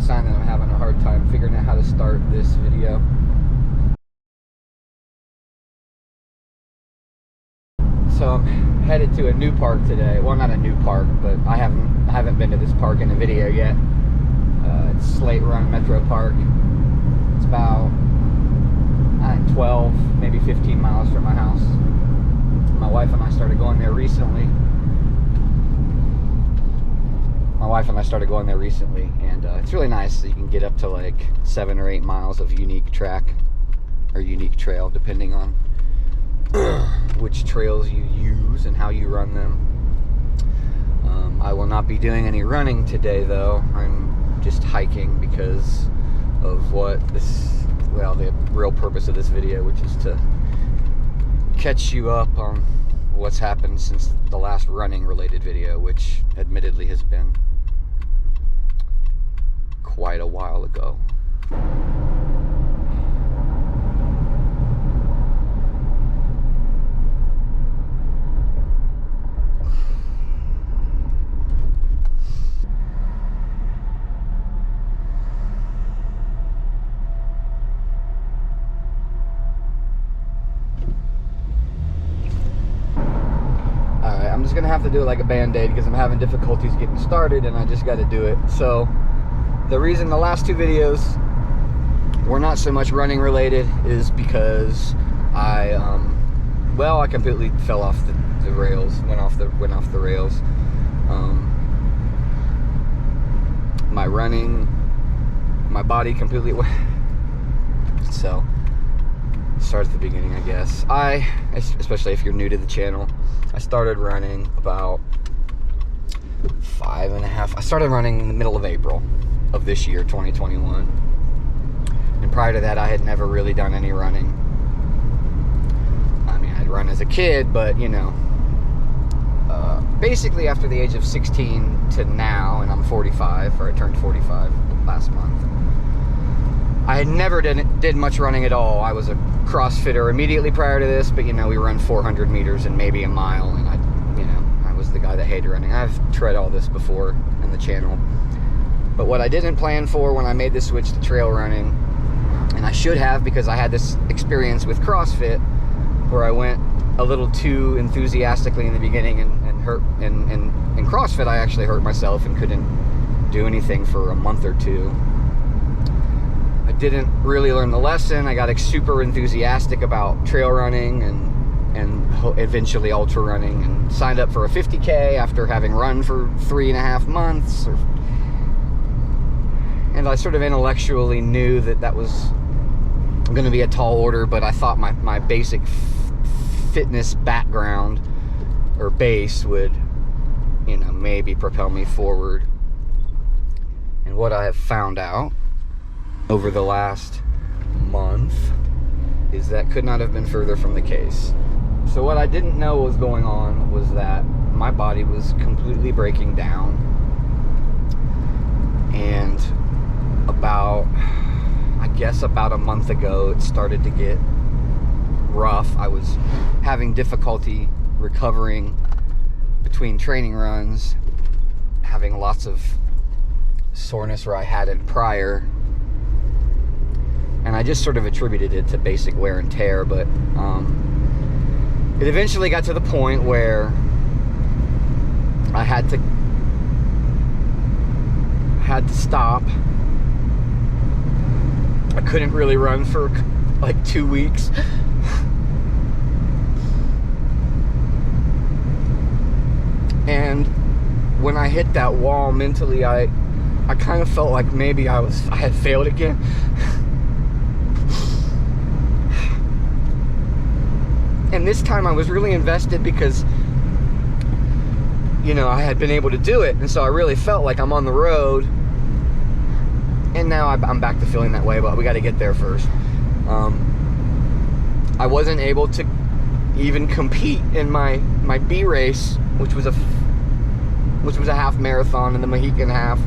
sign that I'm having a hard time figuring out how to start this video. So I'm headed to a new park today. Well, not a new park, but I haven't been to this park in a video yet. It's Slate Run Metro Park. It's about 12, maybe 15 miles from my house. My wife and I started going there recently. And it's really nice. You can get up to like 7 or 8 miles of unique track or unique trail, depending on which trails you use and how you run them. I will not be doing any running today, though. I'm just hiking because of the real purpose of this video, which is to catch you up on what's happened since the last running related video, which admittedly has been quite a while ago. I'm just gonna have to do it like a band-aid because I'm having difficulties getting started and I just got to do it. So the reason the last two videos were not so much running related is because I completely fell off the rails, went off the rails. My body completely went. So start at the beginning, I guess. Especially if you're new to the channel, I started running about 5.5. I started running in the middle of April of this year, 2021. And prior to that, I had never really done any running. I mean, I'd run as a kid, but basically after the age of 16 to now, and I'm 45, or I turned 45 last month, I had never did much running at all. I was a CrossFitter immediately prior to this, but we run 400 meters and maybe a mile, and I was the guy that hated running. I've tried all this before in the channel, but what I didn't plan for when I made the switch to trail running, and I should have, because I had this experience with CrossFit where I went a little too enthusiastically in the beginning and hurt, and in CrossFit I actually hurt myself and couldn't do anything for a month or two. I didn't really learn the lesson. I got super enthusiastic about trail running and eventually ultra running, and signed up for a 50K after having run for 3.5 months. And I sort of intellectually knew that was going to be a tall order, but I thought my basic fitness background or base would, maybe propel me forward. And what I have found out over the last month is that could not have been further from the case. So what I didn't know was going on was that my body was completely breaking down, and about a month ago it started to get rough. I was having difficulty recovering between training runs, having lots of soreness where I hadn't prior, and I just sort of attributed it to basic wear and tear. But it eventually got to the point where I had to stop. I couldn't really run for like 2 weeks. And when I hit that wall mentally, I kind of felt like maybe I had failed again. And this time I was really invested because, I had been able to do it. And so I really felt like I'm on the road. And now I'm back to feeling that way, but we got to get there first. I wasn't able to even compete in my B race, which was a half marathon in the Mohican half,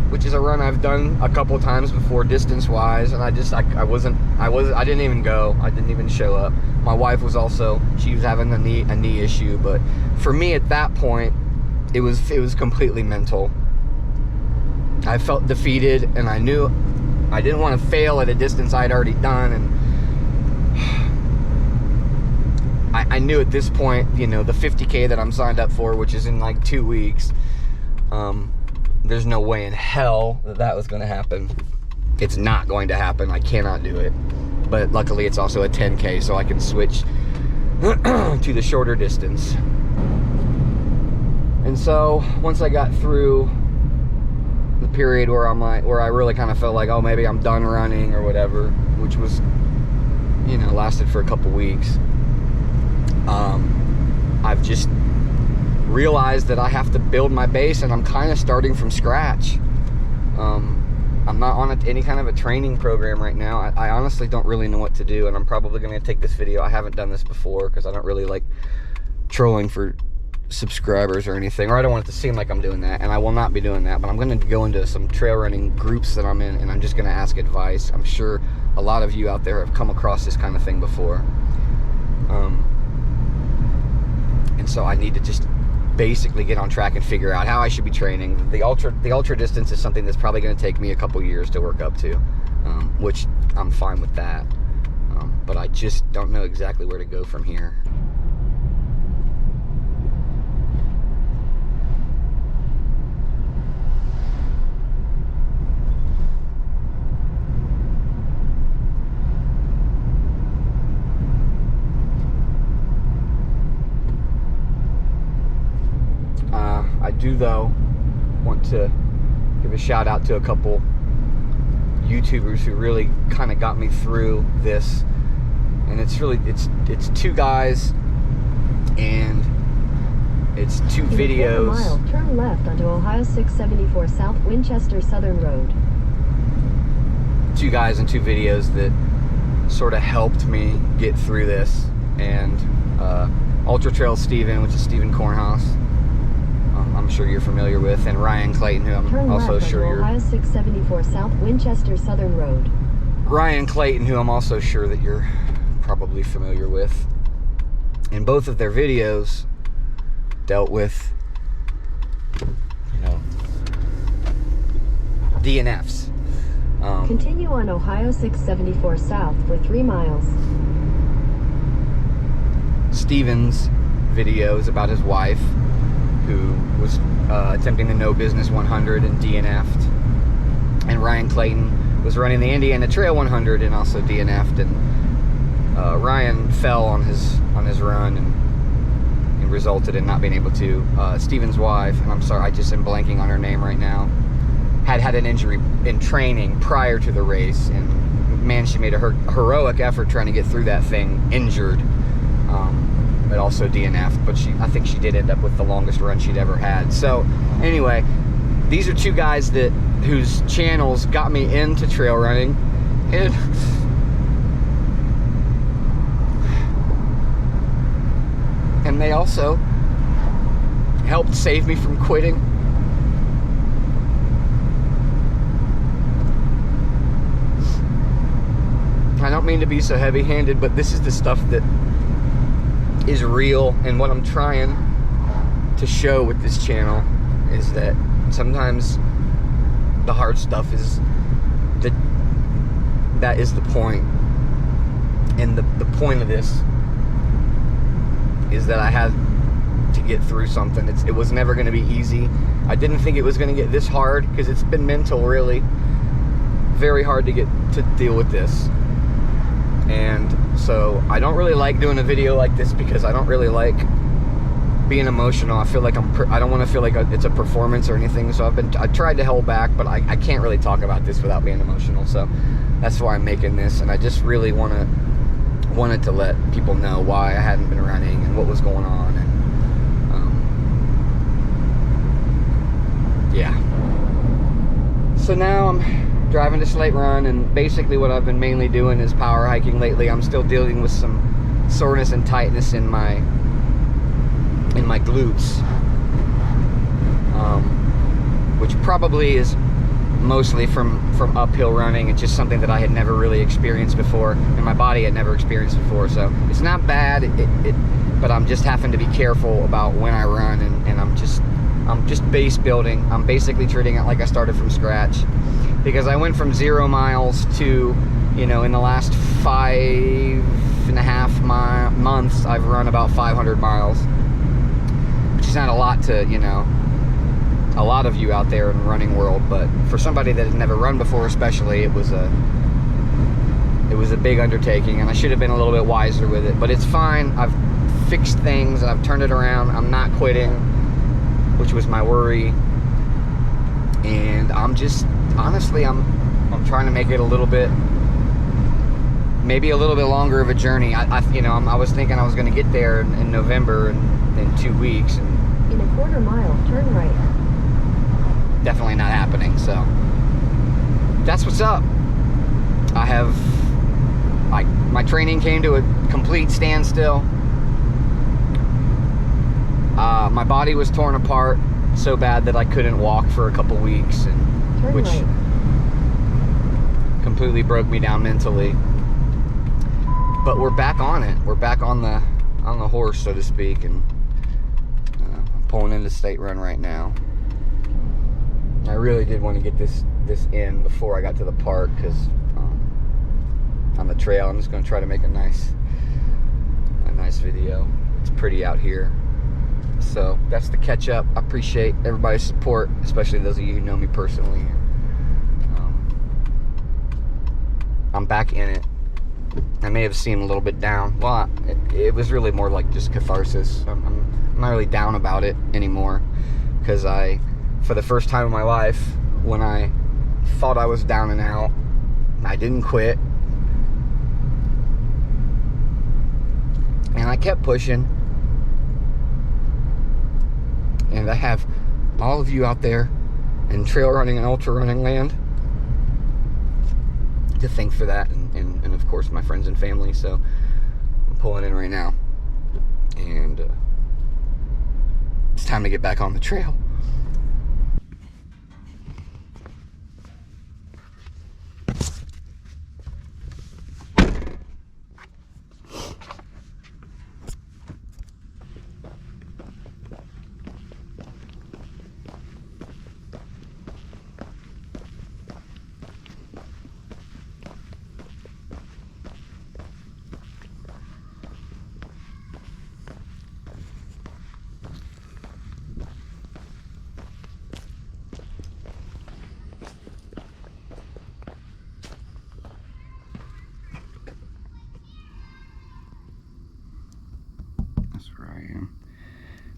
which is a run I've done a couple times before distance wise, and I didn't even go. I didn't even show up. My wife was she was having a knee issue, but for me at that point, it was completely mental. I felt defeated, and I knew I didn't want to fail at a distance I'd already done, and I knew at this point, you know, the 50K that I'm signed up for, which is in like 2 weeks, there's no way in hell that was going to happen. It's not going to happen. I cannot do it. But luckily it's also a 10K, so I can switch to the shorter distance. And so once I got through the period where I really kind of felt like, oh, maybe I'm done running or whatever, which was, you know, lasted for a couple weeks, I've just realized that I have to build my base, and I'm kind of starting from scratch. I'm not on any kind of a training program right now. I honestly don't really know what to do, and I'm probably going to take this video. I haven't done this before because I don't really like trolling for subscribers or anything, or I don't want it to seem like I'm doing that, and I will not be doing that. But I'm going to go into some trail running groups that I'm in, and I'm just going to ask advice. I'm sure a lot of you out there have come across this kind of thing before, and so I need to just basically get on track and figure out how I should be training. The ultra distance is something that's probably going to take me a couple years to work up to, which I'm fine with that, but I just don't know exactly where to go from here. I do, though, want to give a shout out to a couple YouTubers who really kind of got me through this, and it's two guys, and it's two videos. In a quarter mile, turn left onto Ohio 674 South Winchester Southern Road. Two guys and two videos that sort of helped me get through this, and Ultra Trail Steven, which is Steven Kornhaus, I'm sure you're familiar with, and Ryan Clayton, who I'm also sure you're... Ohio 674 South Winchester Southern Road. Ryan Clayton, who I'm also sure that you're probably familiar with. And both of their videos dealt with, you know, DNFs. Continue on Ohio 674 South for 3 miles. Steven's video is about his wife, who was attempting the No Business 100 and DNF'd. And Ryan Clayton was running the Indiana Trail 100 and also DNF'd. And Ryan fell on his run and resulted in not being able to. Steven's wife, and I'm sorry, I just am blanking on her name right now, had an injury in training prior to the race, and man, she made a heroic effort trying to get through that thing injured. But also DNF'd, but I think she did end up with the longest run she'd ever had. So anyway, these are two guys whose channels got me into trail running, and they also helped save me from quitting. I don't mean to be so heavy-handed, but this is the stuff that is real, and what I'm trying to show with this channel is that sometimes the hard stuff is that is the point, and the point of this is that I had to get through something. It was never going to be easy. I didn't think it was going to get this hard, because it's been mental, really very hard to deal with this. And so I don't really like doing a video like this, because I don't really like being emotional. I feel like I don't want to feel like it's a performance or anything. So I tried to hold back, but I can't really talk about this without being emotional. So that's why I'm making this, and I just really wanted to let people know why I hadn't been running and what was going on. And yeah. So now I'm driving to Slate Run, and basically what I've been mainly doing is power hiking lately. I'm still dealing with some soreness and tightness in my glutes, which probably is mostly from uphill running. It's just something that I had never really experienced before, and my body had never experienced before. So it's not bad, but I'm just having to be careful about when I run, and I'm just I'm just base building. I'm basically treating it like I started from scratch, because I went from 0 miles to, you know, in the last 5.5 months, I've run about 500 miles, which is not a lot to, you know, a lot of you out there in the running world, but for somebody that had never run before, especially, it was a big undertaking, and I should have been a little bit wiser with it, but it's fine. I've fixed things and I've turned it around. I'm not quitting, which was my worry, and I'm just, honestly, I'm trying to make it a little bit, maybe a little bit longer of a journey. I was thinking I was going to get there in November in 2 weeks, and in a quarter mile, turn right. Definitely not happening. So that's what's up. My training came to a complete standstill. My body was torn apart so bad that I couldn't walk for a couple weeks, and which completely broke me down mentally. But we're back on it. We're back on the horse, so to speak, and I'm pulling into State Run right now. I really did want to get this in before I got to the park, because on the trail I'm just going to try to make a nice video. It's pretty out here. So that's the catch up. I appreciate everybody's support, especially those of you who know me personally. I'm back in it. I may have seemed a little bit down. Well, it was really more like just catharsis. I'm not really down about it anymore, because for the first time in my life, when I thought I was down and out, I didn't quit, and I kept pushing. And I have all of you out there in trail running and ultra running land to thank for that, and of course my friends and family. So I'm pulling in right now, and it's time to get back on the trail.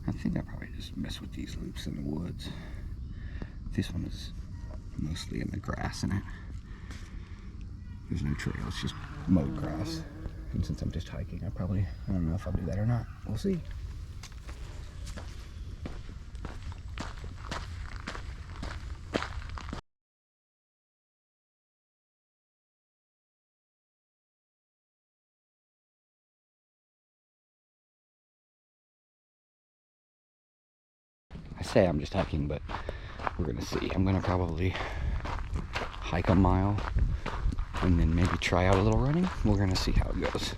I think I probably just mess with these loops in the woods. This one is mostly in the grass in it. There's no trail, it's just mowed grass. And since I'm just hiking, I don't know if I'll do that or not. We'll see. I say I'm just hiking, but we're gonna see. I'm gonna probably hike a mile and then maybe try out a little running. We're gonna see how it goes.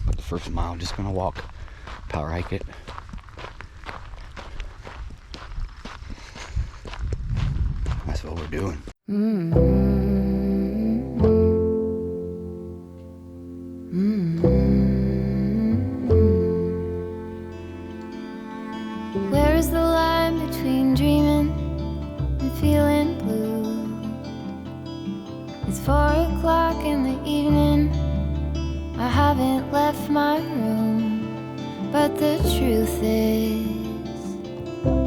But the first mile, I'm just gonna walk, power hike it. That's what we're doing. Where is the line between dreaming and feeling blue? It's 4 o'clock in the evening. I haven't left my room, but the truth is,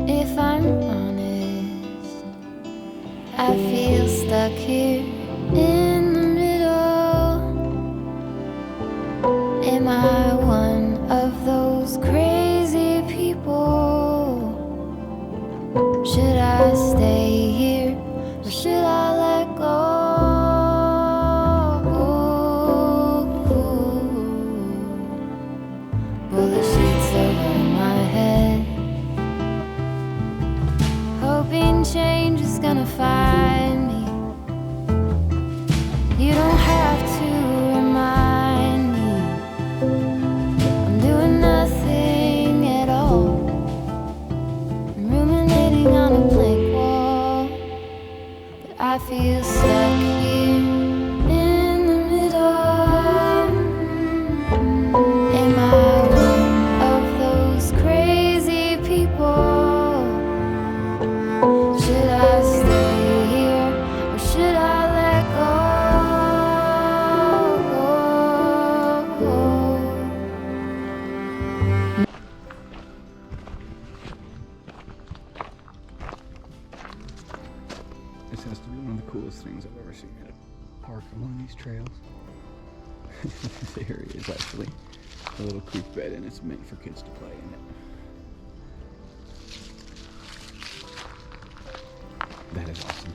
if I'm honest, I feel stuck here in the middle. Am I one of those crazy people? Should I stay here or should I let go? Pull the sheets over my head, hoping change is gonna find me. You don't have to remind me I'm doing nothing at all. I feel stuck here in the middle. Am I one of those crazy people? Should I stay here or should I let go? This has to be one of the coolest things I've ever seen at a park along these trails. This area is actually a little creek bed and it's meant for kids to play in it. That is awesome.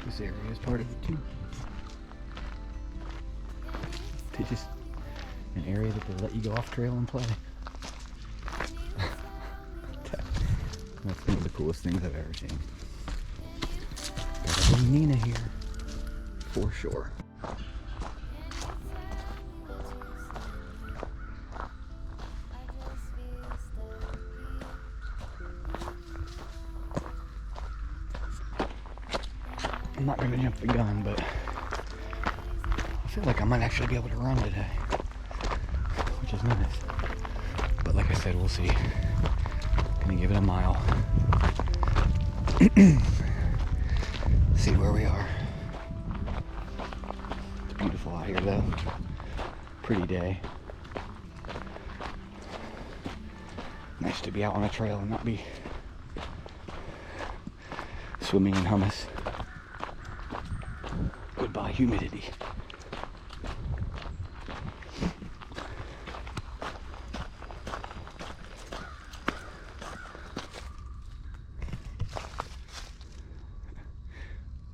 This area is part of it too. They just, an area that they let you go off trail and play. That's one of the coolest things I've ever seen. Gotta bring Nina here, for sure. I'm not gonna jump the gun, but I feel like I might actually be able to run today, which is nice. But like I said, we'll see. Gonna give it a mile. See where we are. It's beautiful out here though. Pretty day. Nice to be out on a trail and not be swimming in hummus. Goodbye humidity.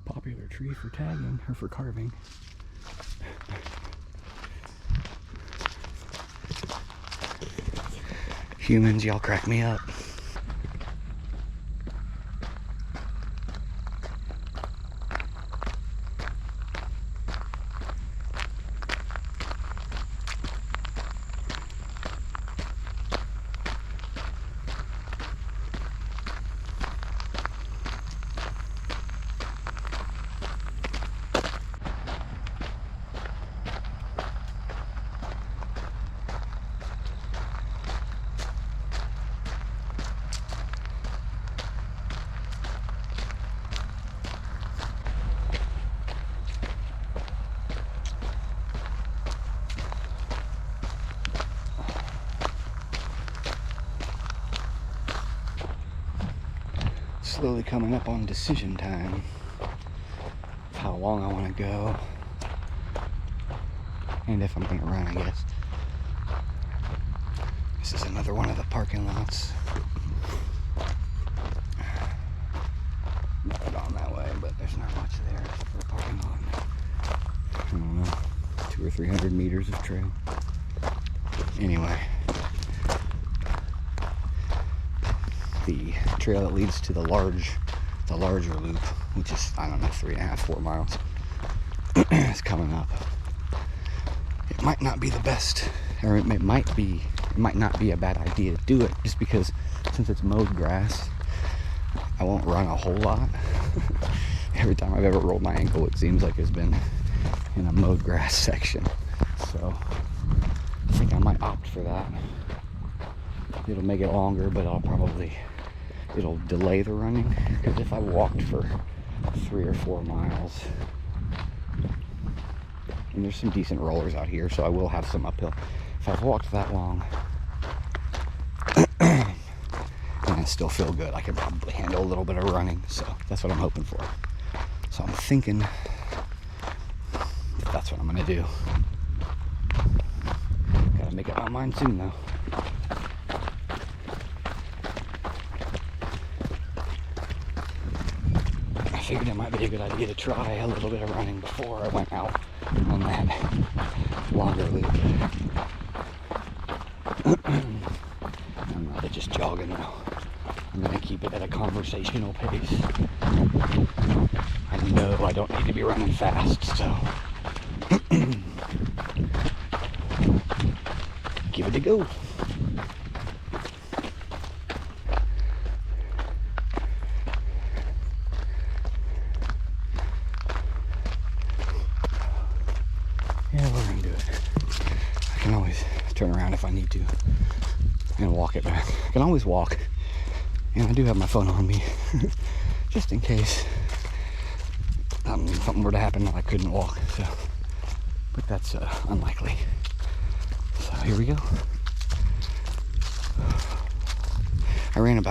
Popular tree for tagging or for carving. Humans, y'all crack me up. Slowly coming up on decision time of how long I want to go and if I'm going to run, I guess. This is another one of the parking lots. Not on that way, but there's not much there for a parking lot. I don't know, 200 or 300 meters of trail. Anyway, the trail that leads to the larger loop, which is, I don't know, 3.5, 4 miles, is coming up. It might not be the best, or it might not be a bad idea to do it, just because since it's mowed grass, I won't run a whole lot. Every time I've ever rolled my ankle, it seems like it's been in a mowed grass section. So I think I might opt for that. It'll make it longer, but it'll delay the running, because if I walked for 3 or 4 miles, and there's some decent rollers out here, so I will have some uphill. If I've walked that long and I still feel good, I could probably handle a little bit of running, so that's what I'm hoping for. So I'm thinking that's what I'm gonna do. Gotta make up my mind soon though. I figured it might be a good idea to try a little bit of running before I went out on that longer loop. I'm not just jogging though. I'm gonna keep it at a conversational pace. I know I don't need to be running fast, so give it a go. and walk it back. I can always walk, and I do have my phone on me just in case something were to happen and I couldn't walk. So, but that's unlikely. So here we go. I ran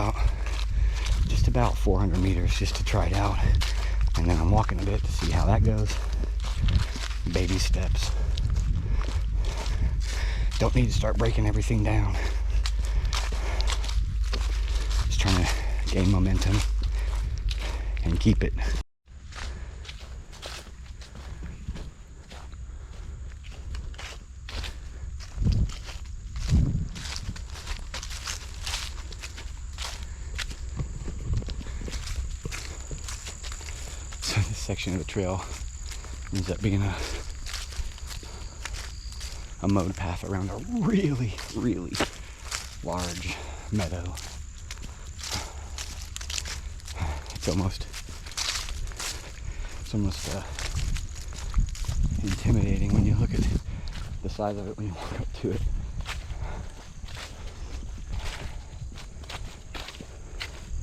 just about 400 meters just to try it out, and then I'm walking a bit to see how that goes. Baby steps. Don't need to start breaking everything down. Just trying to gain momentum and keep it. So this section of the trail ends up being a mowed path around a really, really large meadow. It's almost intimidating when you look at the size of it when you walk up to it.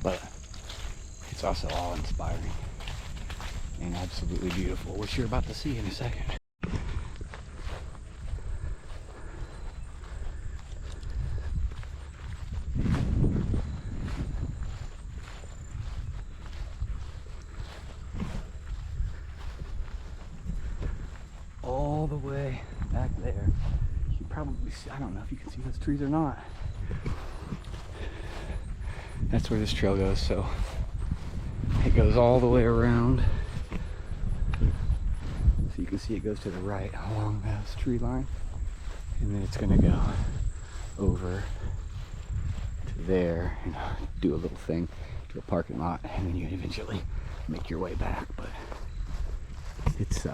But it's also awe-inspiring and absolutely beautiful, which you're about to see in a second. All the way back there, you can probably see, I don't know if you can see those trees or not. That's where this trail goes, so it goes all the way around. So you can see it goes to the right along this tree line, and then it's gonna go over to there and do a little thing to a parking lot, and then you eventually make your way back. But it's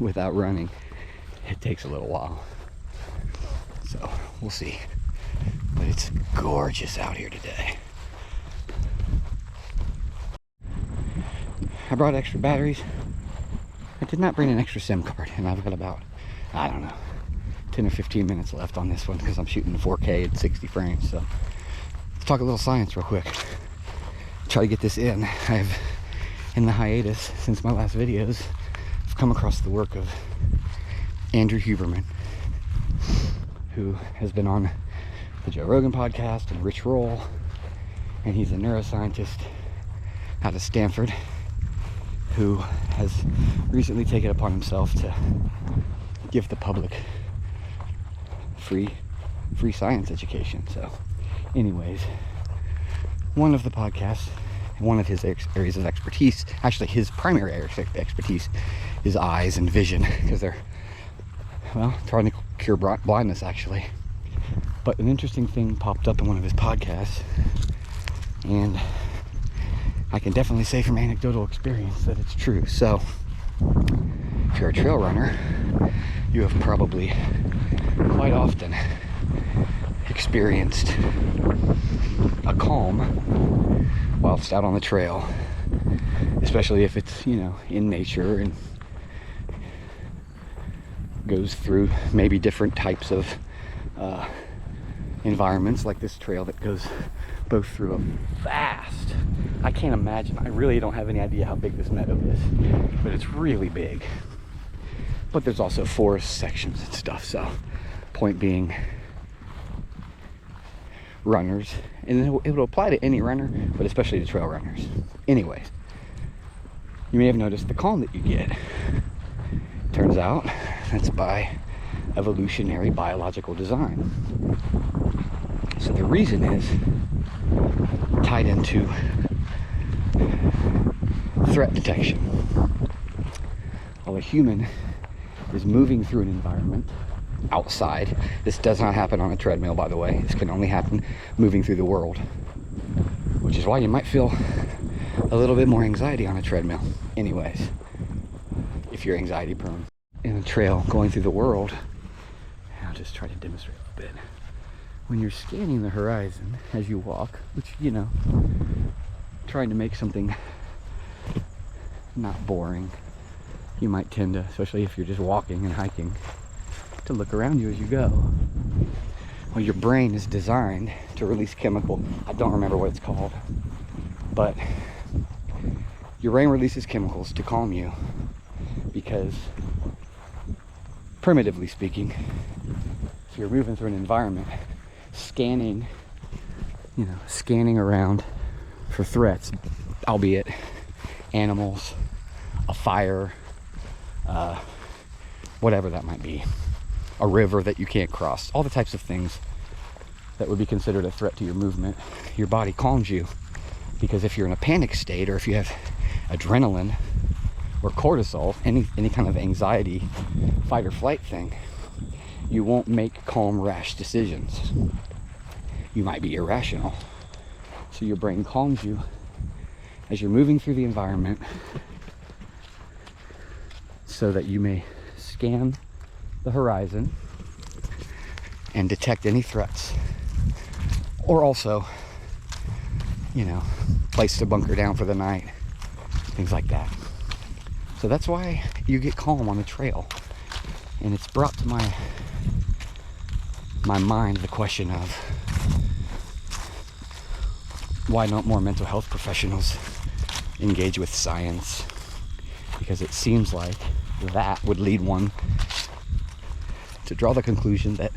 without running, it takes a little while, so we'll see. But it's gorgeous out here today. I brought extra batteries. I did not bring an extra SIM card, and I've got about, I don't know, 10 or 15 minutes left on this one because I'm shooting 4K at 60 frames. So let's talk a little science real quick. Try to get this in. I've, in the hiatus since my last videos, I've come across the work of Andrew Huberman, who has been on the Joe Rogan podcast and Rich Roll, and he's a neuroscientist out of Stanford who has recently taken it upon himself to give the public free science education. So anyways, one of the podcasts, one of his areas of expertise, actually his primary area of expertise, is eyes and vision, because they're, well, trying to cure blindness actually. But an interesting thing popped up in one of his podcasts, and I can definitely say from anecdotal experience that it's true. So if you're a trail runner, you have probably quite often experienced a calm whilst out on the trail, especially if it's, you know, in nature and goes through maybe different types of environments, like this trail that goes both through a vast, I can't imagine, I really don't have any idea how big this meadow is, but it's really big. But there's also forest sections and stuff. So point being, runners, and it will apply to any runner, but especially to trail runners. Anyways, you may have noticed the calm that you get. Turns out that's by evolutionary biological design. So the reason is tied into threat detection. While a human is moving through an environment outside, this does not happen on a treadmill, by the way. This can only happen moving through the world, which is why you might feel a little bit more anxiety on a treadmill. Anyways, if you're anxiety prone. In a trail going through the world, I'll just try to demonstrate a little bit. When you're scanning the horizon as you walk, which, you know, trying to make something not boring. You might tend to, especially if you're just walking and hiking, to look around you as you go. Well, your brain is designed to release chemical. I don't remember what it's called, but your brain releases chemicals to calm you because, primitively speaking, if you're moving through an environment, scanning around for threats, albeit animals, a fire, whatever that might be, a river that you can't cross, all the types of things that would be considered a threat to your movement, your body calms you. Because if you're in a panic state, or if you have adrenaline or cortisol, any kind of anxiety, fight or flight thing, you won't make calm, rash decisions. You might be irrational. So your brain calms you as you're moving through the environment so that you may scan the horizon and detect any threats. Or also, place to bunker down for the night, things like that. So that's why you get calm on the trail. And it's brought to my mind the question of why don't more mental health professionals engage with science? Because it seems like that would lead one to draw the conclusion that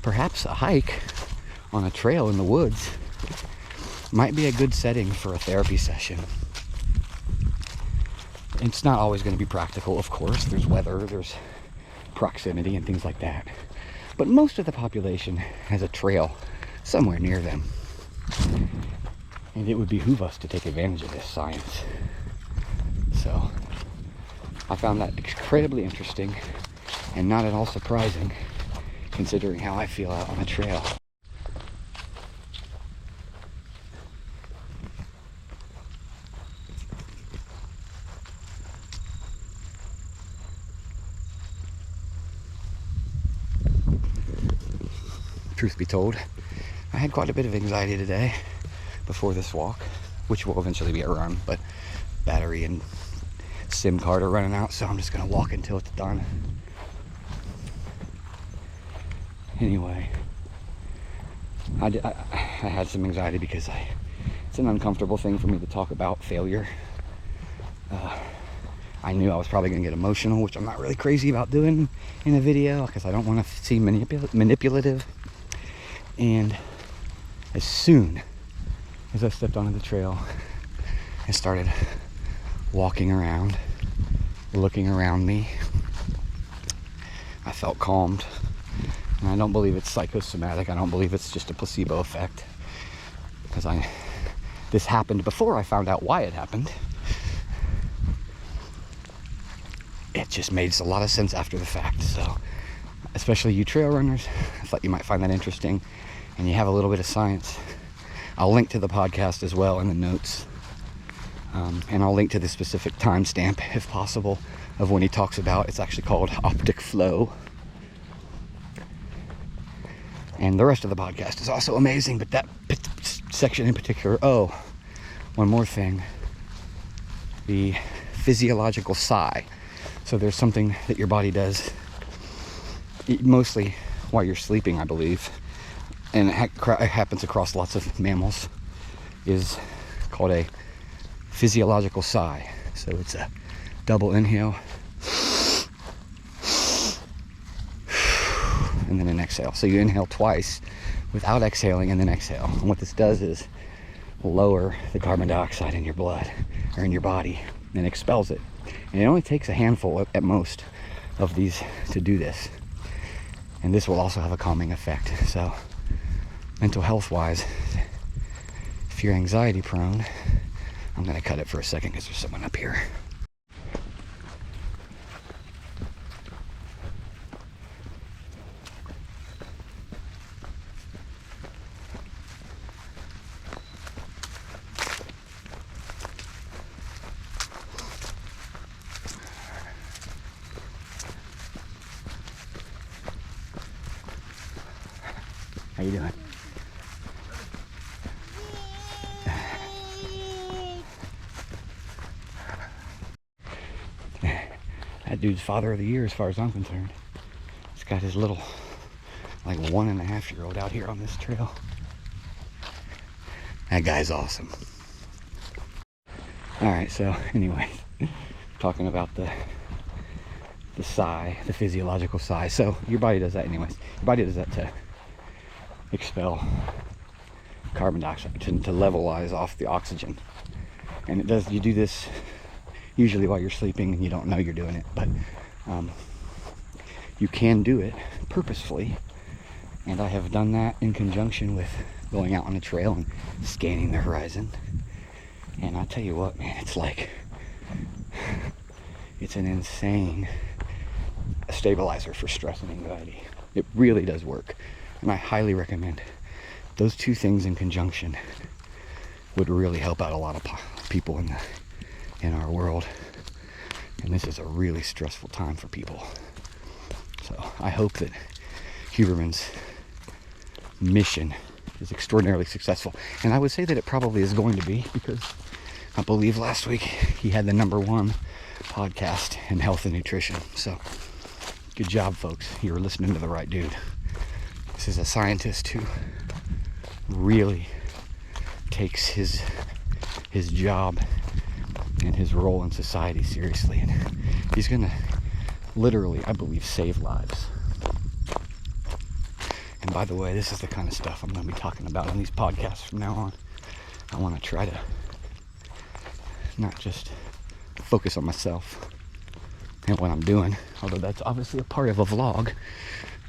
perhaps a hike on a trail in the woods might be a good setting for a therapy session. It's not always going to be practical, of course. There's weather, there's proximity and things like that. But most of the population has a trail somewhere near them. And it would behoove us to take advantage of this science. So I found that incredibly interesting and not at all surprising, considering how I feel out on the trail. Truth be told, I had quite a bit of anxiety today before this walk, which will eventually be a run, but battery and SIM card are running out, so I'm just gonna walk until it's done. Anyway, I had some anxiety because it's an uncomfortable thing for me to talk about failure. I knew I was probably gonna get emotional, which I'm not really crazy about doing in a video because I don't want to seem manipulative. And as soon as I stepped onto the trail and started walking around, looking around me, I felt calmed. And I don't believe it's psychosomatic. I don't believe it's just a placebo effect, because this happened before I found out why it happened. It just made a lot of sense after the fact. So, especially you trail runners, I thought you might find that interesting, and you have a little bit of science. I'll link to the podcast as well in the notes, and I'll link to the specific timestamp, if possible, of when he talks about, it's actually called optic flow. And the rest of the podcast is also amazing, but that section in particular. Oh, one more thing. The physiological sigh. So there's something that your body does, mostly while you're sleeping, I believe, and it happens across lots of mammals, is called a physiological sigh. So it's a double inhale and then an exhale. So you inhale twice without exhaling and then exhale. And what this does is lower the carbon dioxide in your blood or in your body and expels it. And it only takes a handful at most of these to do this. And this will also have a calming effect. So mental health wise, if you're anxiety prone, I'm gonna cut it for a second because there's someone up here. How you doing? That dude's father of the year as far as I'm concerned. He's got his little, like 1.5-year-old out here on this trail. That guy's awesome. Alright, so anyway, talking about the sigh, the physiological sigh. So your body does that anyways. Your body does that to expel carbon dioxide, to levelize off the oxygen. And it does, you do this usually while you're sleeping and you don't know you're doing it, but you can do it purposefully. And I have done that in conjunction with going out on a trail and scanning the horizon. And I'll tell you what, man, it's like, it's an insane stabilizer for stress and anxiety. It really does work. And I highly recommend those two things in conjunction. Would really help out a lot of people in our world. And this is a really stressful time for people. So I hope that Huberman's mission is extraordinarily successful. And I would say that it probably is going to be, because I believe last week he had the #1 podcast in health and nutrition. So good job, folks. You were listening to the right dude. This is a scientist who really takes his job and his role in society seriously. And he's gonna literally, I believe, save lives. And by the way, this is the kind of stuff I'm going to be talking about on these podcasts from now on. I want to try to not just focus on myself and what I'm doing, although that's obviously a part of a vlog.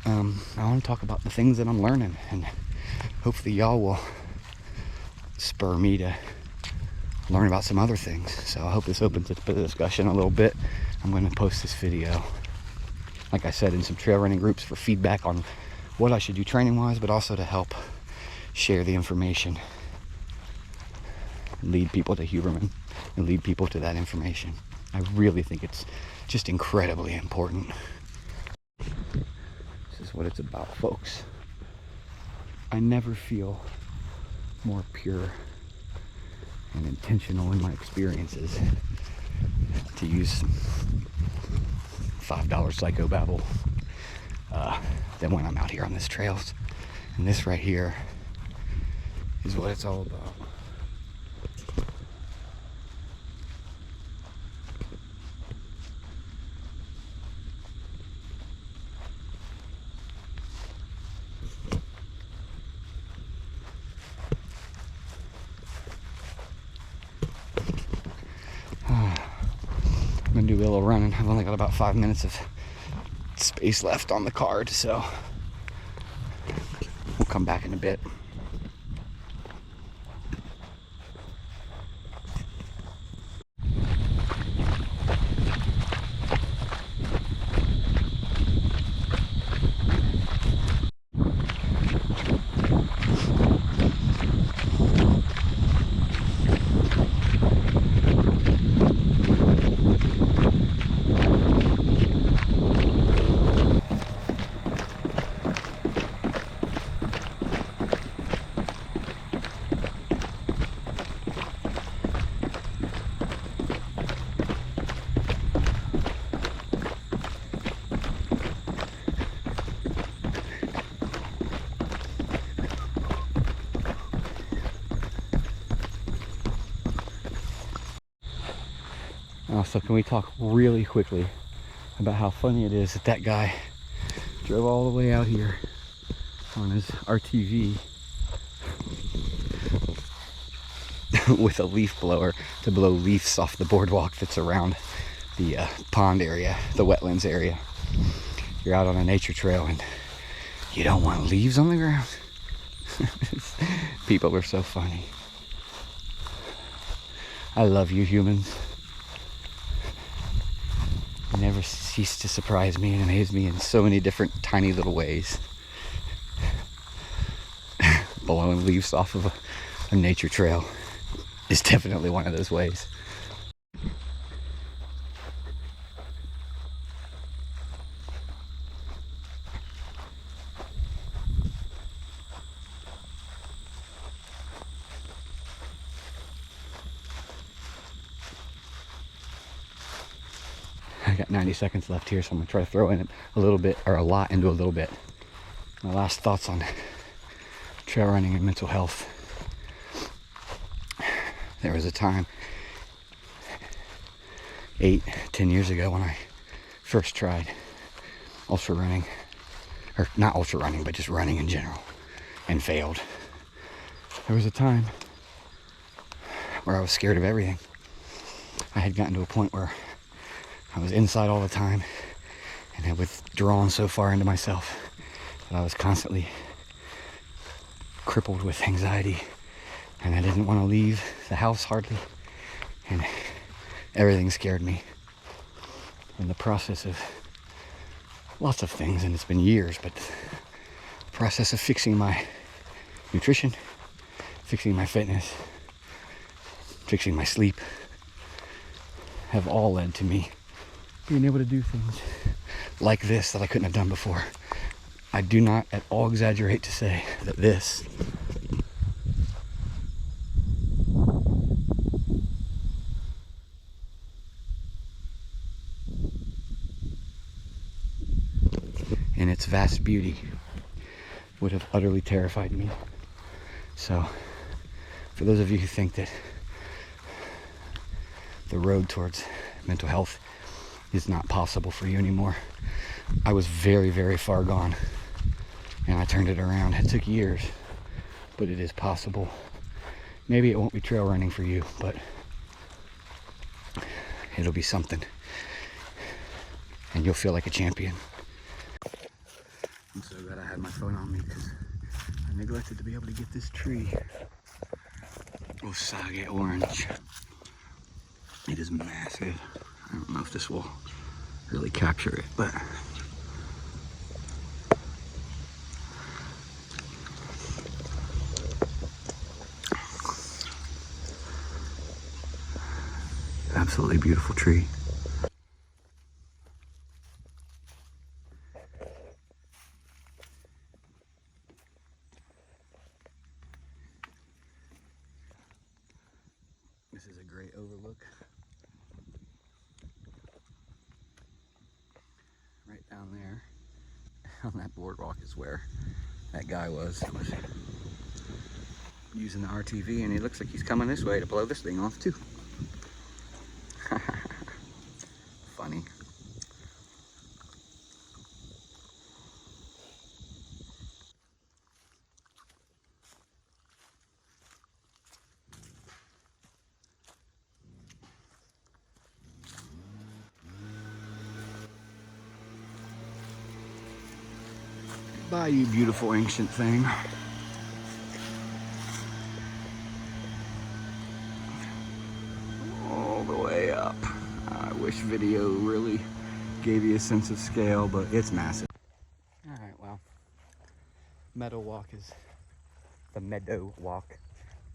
I want to talk about the things that I'm learning, and hopefully y'all will spur me to learn about some other things. So I hope this opens the discussion a little bit. I'm going to post this video, like I said, in some trail running groups for feedback on what I should do training wise, but also to help share the information, lead people to Huberman, and lead people to that information. I really think it's just incredibly important. This is what it's about, folks. I never feel more pure and intentional in my experiences, to use $5 psychobabble, than when I'm out here on this trails. And this right here is what it's all about. I'm gonna do a little running. I've only got about 5 minutes of space left on the card, so we'll come back in a bit. So can we talk really quickly about how funny it is that that guy drove all the way out here on his RTV with a leaf blower to blow leaves off the boardwalk that's around the pond area, the wetlands area. You're out on a nature trail and you don't want leaves on the ground. People are so funny. I love you, humans. You never cease to surprise me and amaze me in so many different tiny little ways. Blowing leaves off of a nature trail is definitely one of those ways. I got 90 seconds left here, so I'm gonna try to throw in a little bit, or a lot into a little bit. My last thoughts on trail running and mental health. There was a time 8-10 years ago when I first tried ultra running, or not ultra running, but just running in general, and failed. There was a time where I was scared of everything. I had gotten to a point where I was inside all the time and had withdrawn so far into myself that I was constantly crippled with anxiety, and I didn't want to leave the house hardly, and everything scared me. In the process of lots of things, and it's been years, but the process of fixing my nutrition, fixing my fitness, fixing my sleep, have all led to me being able to do things like this that I couldn't have done before. I do not at all exaggerate to say that this in its vast beauty would have utterly terrified me. So for those of you who think that the road towards mental health is not possible for you anymore, I was very, very far gone, and I turned it around. It took years, but it is possible. Maybe it won't be trail running for you, but it'll be something, and you'll feel like a champion. I'm so glad I had my phone on me, because I neglected to be able to get this tree. Osage-Orange. It is massive. I don't know if this will really capture it, but absolutely beautiful tree. This is a great overlook. Right down there on that boardwalk is where that guy was using the RTV, and he looks like he's coming this way to blow this thing off too. Funny. Bye, you beautiful ancient thing. All the way up. I wish video really gave you a sense of scale, but it's massive. All right, well, Meadow Walk is the Meadow Walk.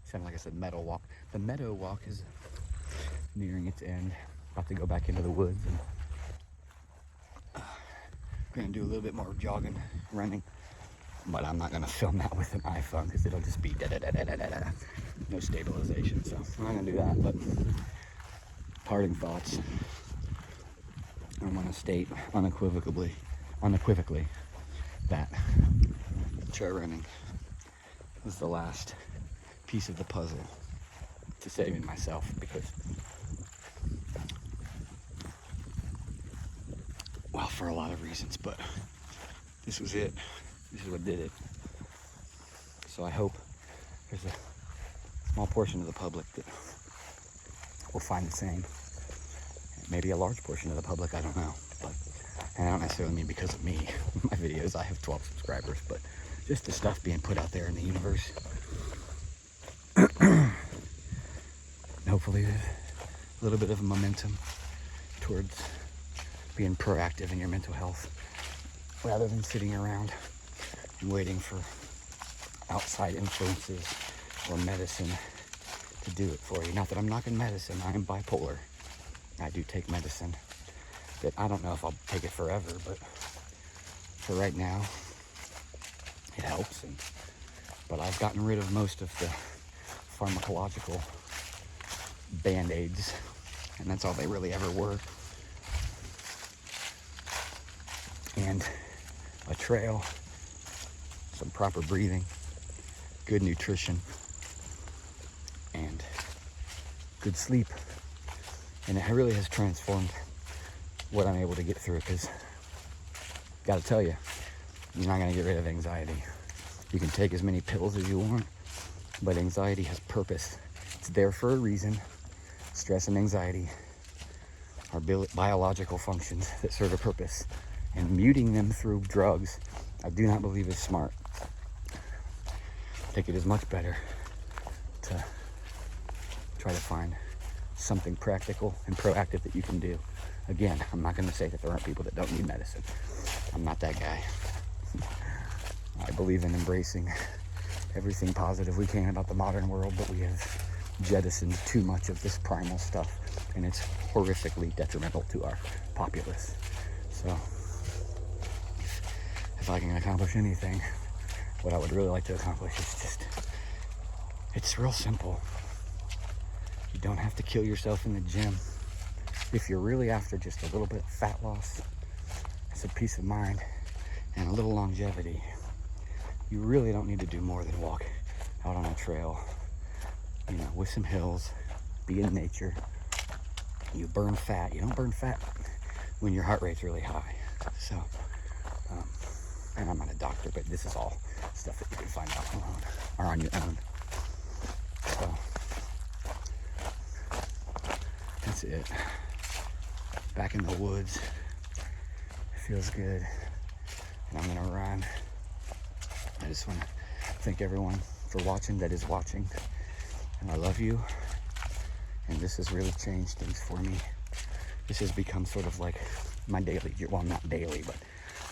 Sounded like I said Meadow Walk. The Meadow Walk is nearing its end. About to go back into the woods, and gonna do a little bit more jogging, running, but I'm not gonna film that with an iPhone because it'll just be da-da-da-da-da-da. No stabilization, so I'm not gonna do that. But parting thoughts, I want to state unequivocally that trail running was the last piece of the puzzle to saving myself, because, well, for a lot of reasons, but this was it. This is what did it. So I hope there's a small portion of the public that will find the same. Maybe a large portion of the public, I don't know. But, and I don't necessarily mean because of me. My videos, I have 12 subscribers, but just the stuff being put out there in the universe. Hopefully there's a little bit of momentum towards being proactive in your mental health, rather than sitting around and waiting for outside influences or medicine to do it for you. Not that I'm knocking medicine, I am bipolar. I do take medicine that I don't know if I'll take it forever, but for right now, it helps. But I've gotten rid of most of the pharmacological band-aids, and that's all they really ever were. and a trail, some proper breathing, good nutrition, and good sleep. And it really has transformed what I'm able to get through, because gotta tell you, you're not gonna get rid of anxiety. You can take as many pills as you want, but anxiety has purpose. It's there for a reason. Stress and anxiety are biological functions that serve a purpose, and muting them through drugs, I do not believe is smart. I think it is much better to try to find something practical and proactive that you can do. Again, I'm not going to say that there aren't people that don't need medicine. I'm not that guy. I believe in embracing everything positive we can about the modern world, but we have jettisoned too much of this primal stuff, and it's horrifically detrimental to our populace. So if I can accomplish anything, what I would really like to accomplish is just, it's real simple. You don't have to kill yourself in the gym. If you're really after just a little bit of fat loss, some peace of mind, and a little longevity, you really don't need to do more than walk out on a trail, you know, with some hills, be in nature. You burn fat. You don't burn fat when your heart rate's really high. So, and I'm not a doctor, but this is all stuff that you can find out alone or on your own. So, that's it. Back in the woods. It feels good. And I'm gonna run. I just want to thank everyone for watching that is watching. And I love you. And this has really changed things for me. This has become sort of like my daily, well, not daily, but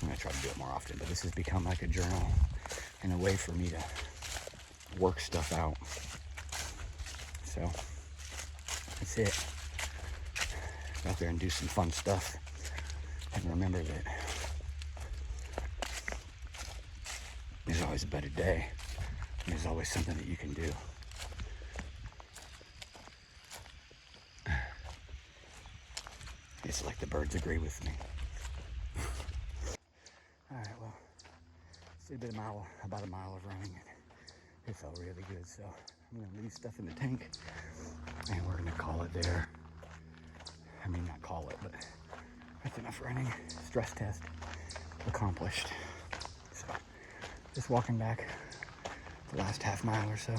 I'm gonna try to do it more often, but this has become like a journal and a way for me to work stuff out. So that's it. Go out there and do some fun stuff. And remember that there's always a better day. And there's always something that you can do. It's like the birds agree with me. All right, well, it's a bit of about a mile of running, and it felt really good. So I'm gonna leave stuff in the tank, and we're gonna call it there. I mean, not call it, but that's enough running. Stress test accomplished. So just walking back the last half mile or so.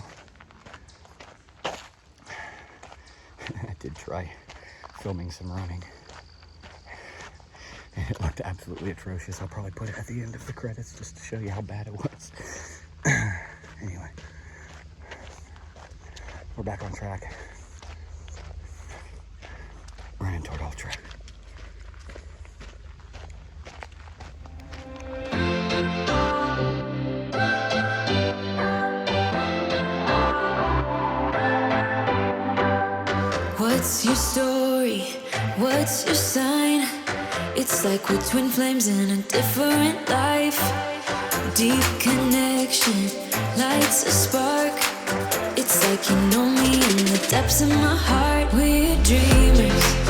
I did try filming some running, and it looked absolutely atrocious. I'll probably put it at the end of the credits just to show you how bad it was. Anyway, we're back on track. Running toward Ultra. What's your story? What's your sign? It's like we're twin flames in a different life. Deep connection lights a spark. It's like you know me in the depths of my heart. We're dreamers.